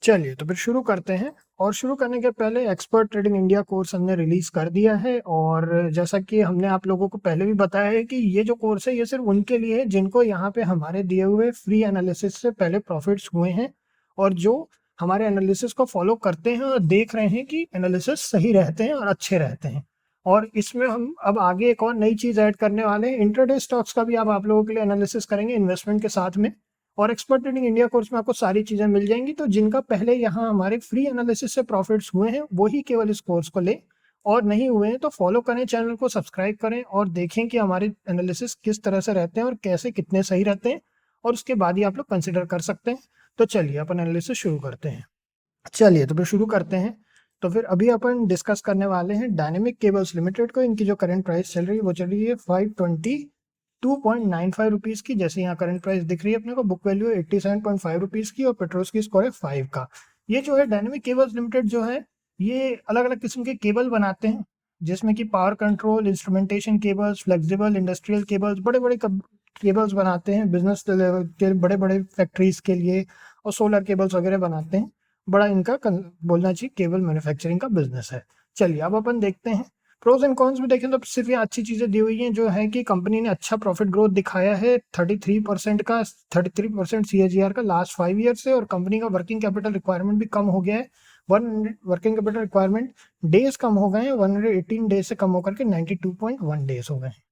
चलिए तो फिर शुरू करते हैं। और शुरू करने के पहले एक्सपर्ट ट्रेडिंग इंडिया कोर्स हमने रिलीज कर दिया है, और जैसा कि हमने आप लोगों को पहले भी बताया है कि ये जो कोर्स है ये सिर्फ उनके लिए है जिनको यहाँ पे हमारे दिए हुए फ्री एनालिसिस से पहले प्रॉफिट्स हुए हैं, और जो हमारे एनालिसिस को फॉलो करते हैं और देख रहे हैं कि एनालिसिस सही रहते हैं और अच्छे रहते हैं। और इसमें हम अब आगे एक और नई चीज़ ऐड करने वाले हैं, इंट्राडे स्टॉक्स का भी आप लोगों के लिए एनालिसिस करेंगे इन्वेस्टमेंट के साथ में। और एक्सपर्ट ट्रेडिंग इंडिया कोर्स में आपको सारी चीजें मिल जाएंगी, तो जिनका पहले यहाँ हमारे फ्री एनालिसिस से प्रॉफिट्स हुए हैं वही केवल इस कोर्स को लें, और नहीं हुए हैं तो फॉलो करें, चैनल को सब्सक्राइब करें और देखें कि हमारे एनालिसिस किस तरह से रहते हैं और कैसे कितने सही रहते हैं, और उसके बाद ही आप लोग कंसिडर कर सकते हैं। तो चलिए अपन एनालिसिस शुरू करते हैं। चलिए तो फिर शुरू करते हैं। तो फिर अभी अपन डिस्कस करने वाले हैं डायनेमिक केबल्स लिमिटेड को। इनकी जो करंट प्राइस चल रही है वो चल रही है 522.95 रुपीज़ की। जैसे यहाँ करंट प्राइस दिख रही है अपने को, बुक वैल्यू है 87.5 रुपीज़ की, और पेट्रोल्स की स्कोर है 5 का। ये जो है डायनेमिक केबल्स लिमिटेड जो है ये अलग अलग किस्म के केबल बनाते हैं, जिसमें कि power control, instrumentation cables, flexible industrial cables, बड़े बड़े केबल्स बनाते हैं बिजनेस लेवल के, बड़े बड़े फैक्ट्रीज के लिए, और सोलर केबल्स वगैरह बनाते हैं। बड़ा इनका बोलना चाहिए केबल मैन्युफैक्चरिंग का बिजनेस है। चलिए अब अपन देखते हैं प्रोज एंड कॉन्स में। देखें तो सिर्फ यहाँ अच्छी चीजें दी हुई हैं, जो है कि कंपनी ने अच्छा प्रॉफिट ग्रोथ दिखाया है 33% का, 33% CAGR का लास्ट 5 ईयर से, और कंपनी का वर्किंग कैपिटल रिक्वायरमेंट भी कम हो गया है। वर्किंग कैपिटल रिक्वायरमेंट डेज कम हो गए हैं, 118 डेज से कम होकर के 92.1 डेज हो गए हैं।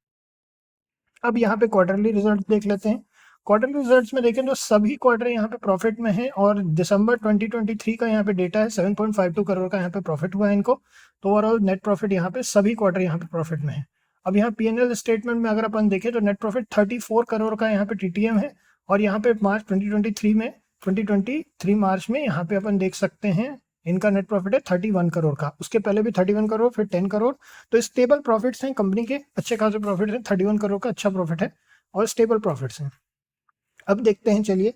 अब यहाँ पे क्वार्टरली रिजल्ट देख लेते हैं। क्वार्टरली रिजल्ट्स में देखें तो सभी क्वार्टर यहाँ पे प्रॉफिट में है, और दिसंबर 2023 का यहाँ पे डेटा है, 7.52 करोड़ का यहाँ पे प्रॉफिट हुआ है इनको। तो ओवरऑल नेट प्रॉफिट यहाँ पे सभी क्वार्टर यहाँ पे प्रॉफिट में है। अब यहाँ P&L स्टेटमेंट में अगर अपन देखें तो नेट प्रॉफिट 34 करोड़ का यहाँ पे TTM है, और यहाँ पे मार्च 2023 मार्च में यहाँ पे अपन देख सकते हैं इनका नेट प्रॉफिट है 31 करोड़ का। उसके पहले भी 31 करोड़, फिर 10 करोड़। तो स्टेबल प्रॉफिट्स हैं कंपनी के, अच्छे खासे प्रॉफिट्स हैं, 31 करोड़ का अच्छा प्रॉफिट है और स्टेबल प्रॉफिट्स हैं। अब देखते हैं, चलिए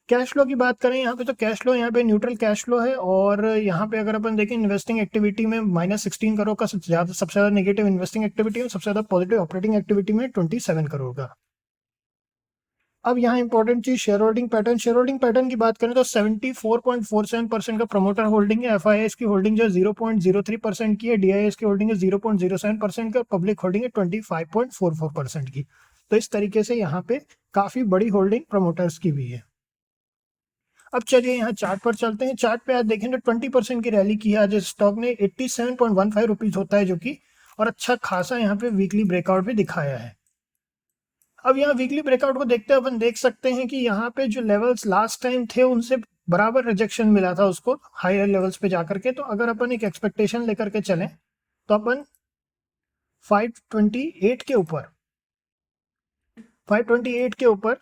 कैश फ्लो की बात करें यहाँ पे, तो कैश फ्लो यहाँ पे न्यूट्रल कैश फ्लो है। और यहाँ पे अगर अपन देखें इन्वेस्टिंग एक्टिविटी में -16 करोड़ का सबसे ज्यादा नेगेटिव इन्वेस्टिंग एक्टिविटी है, सबसे ज्यादा पॉजिटिव ऑपरेटिंग एक्टिविटी में 27 करोड़ का। अब यहाँ इंपॉर्टेंट चीज share holding pattern. Share holding pattern की बात करें तो 74.47% का प्रमोटर होल्डिंग है, FIS की होल्डिंग जो 0.03% की है, DIS की होल्डिंग है 0.07% की, और पब्लिक होल्डिंग है 25.44% की। तो इस तरीके से यहाँ पे काफी बड़ी होल्डिंग प्रमोटर्स की भी है। अब चलिए यहाँ चार्ट पर चलते हैं। चार्ट पे आज देखें तो 20% की रैली की है आज स्टॉक ने, 87.15 रुपीज होता है जो कि, और अच्छा खासा यहाँ पे वीकली ब्रेकआउट भी दिखाया है। अब यहाँ वीकली ब्रेकआउट को देखते हुए अपन देख सकते हैं कि यहाँ पे जो लेवल्स लास्ट टाइम थे उनसे बराबर रिजेक्शन मिला था उसको हायर लेवल्स पे जाकर के। तो अगर अपन एक एक्सपेक्टेशन लेकर के चलें तो अपन 528 के ऊपर 528 के ऊपर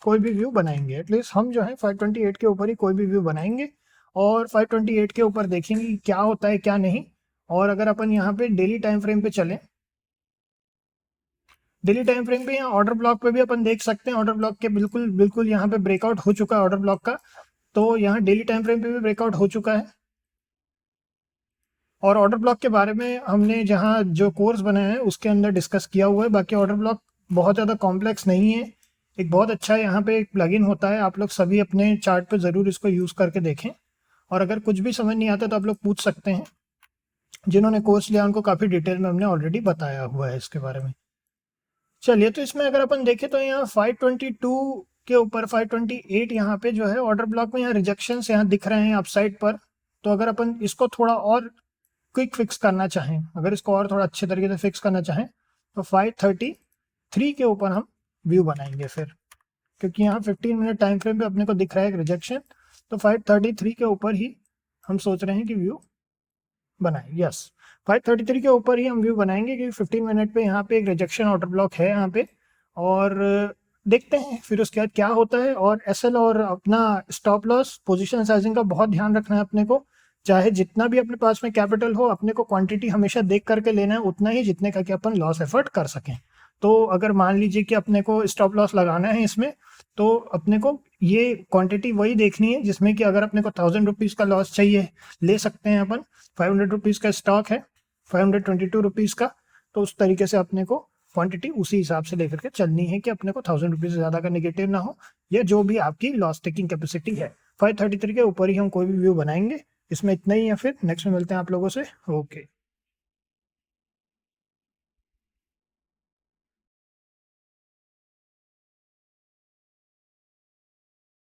कोई भी व्यू बनाएंगे। एटलीस्ट हम जो है 528 के ऊपर ही कोई भी व्यू बनाएंगे, और 528 के ऊपर देखेंगे कि क्या होता है क्या नहीं। और अगर अपन यहाँ पे डेली टाइम फ्रेम पे चलें, डेली टाइम फ्रेम पे यहाँ ऑर्डर ब्लॉक पे भी अपन देख सकते हैं, ऑर्डर ब्लॉक के बिल्कुल बिल्कुल यहाँ पे ब्रेकआउट हो चुका है ऑर्डर ब्लॉक का। तो यहाँ डेली टाइम फ्रेम पे भी ब्रेकआउट हो चुका है। और ऑर्डर ब्लॉक के बारे में हमने जहाँ जो कोर्स बनाया है उसके अंदर डिस्कस किया हुआ है। बाकी ऑर्डर ब्लॉक बहुत ज़्यादा कॉम्प्लेक्स नहीं है, एक बहुत अच्छा यहाँ पे एक प्लगइन होता है। आप लोग सभी अपने चार्ट पे ज़रूर इसको यूज़ करके देखें, और अगर कुछ भी समझ नहीं आता तो आप लोग पूछ सकते हैं। जिन्होंने कोर्स लिया उनको काफ़ी डिटेल में हमने ऑलरेडी बताया हुआ है इसके बारे में। चलिए तो इसमें अगर अपन देखें तो यहाँ 522 के ऊपर 528 यहाँ पे जो है ऑर्डर ब्लॉक में यहाँ रिजेक्शन यहाँ दिख रहे हैं अपसाइड पर। तो अगर अपन इसको थोड़ा और क्विक फिक्स करना चाहें, अगर इसको और थोड़ा अच्छे तरीके से फिक्स करना चाहें तो 533 के ऊपर हम व्यू बनाएंगे फिर, क्योंकि यहाँ 15 मिनट टाइम फ्रेम पे अपने को दिख रहा है एक रिजेक्शन। तो 533 के ऊपर ही हम सोच रहे हैं कि व्यू बनाएं। यस, 533 के ऊपर ही हम व्यू बनाएंगे, क्योंकि 15 मिनट पे यहाँ पे एक रिजेक्शन ऑर्डर ब्लॉक है यहाँ पे। और देखते हैं फिर उसके बाद क्या होता है। और SL और अपना स्टॉप लॉस पोजीशन साइजिंग का बहुत ध्यान रखना है अपने को। चाहे जितना भी अपने पास में कैपिटल हो, अपने को क्वांटिटी हमेशा देख करके लेना है, उतना ही जितने का कि अपन लॉस एफर्ट कर सकें। तो अगर मान लीजिए कि अपने को स्टॉप लॉस लगाना है इसमें, तो अपने को ये क्वांटिटी वही देखनी है जिसमें कि अगर अपने को 1000 रुपीज़ का लॉस चाहिए, ले सकते हैं अपन। 500 रुपीज़ का स्टॉक है, 522 रुपीज़ का। तो उस तरीके से अपने को क्वांटिटी उसी हिसाब से लेकर के चलनी है कि अपने को 1000 रुपीज़ से ज़्यादा का नेगेटिव ना हो, या जो भी आपकी लॉस टेकिंग कैपेसिटी है। 533 के ऊपर ही हम कोई भी व्यू बनाएंगे। इसमें इतना ही है, फिर नेक्स्ट में मिलते हैं आप लोगों से। ओके।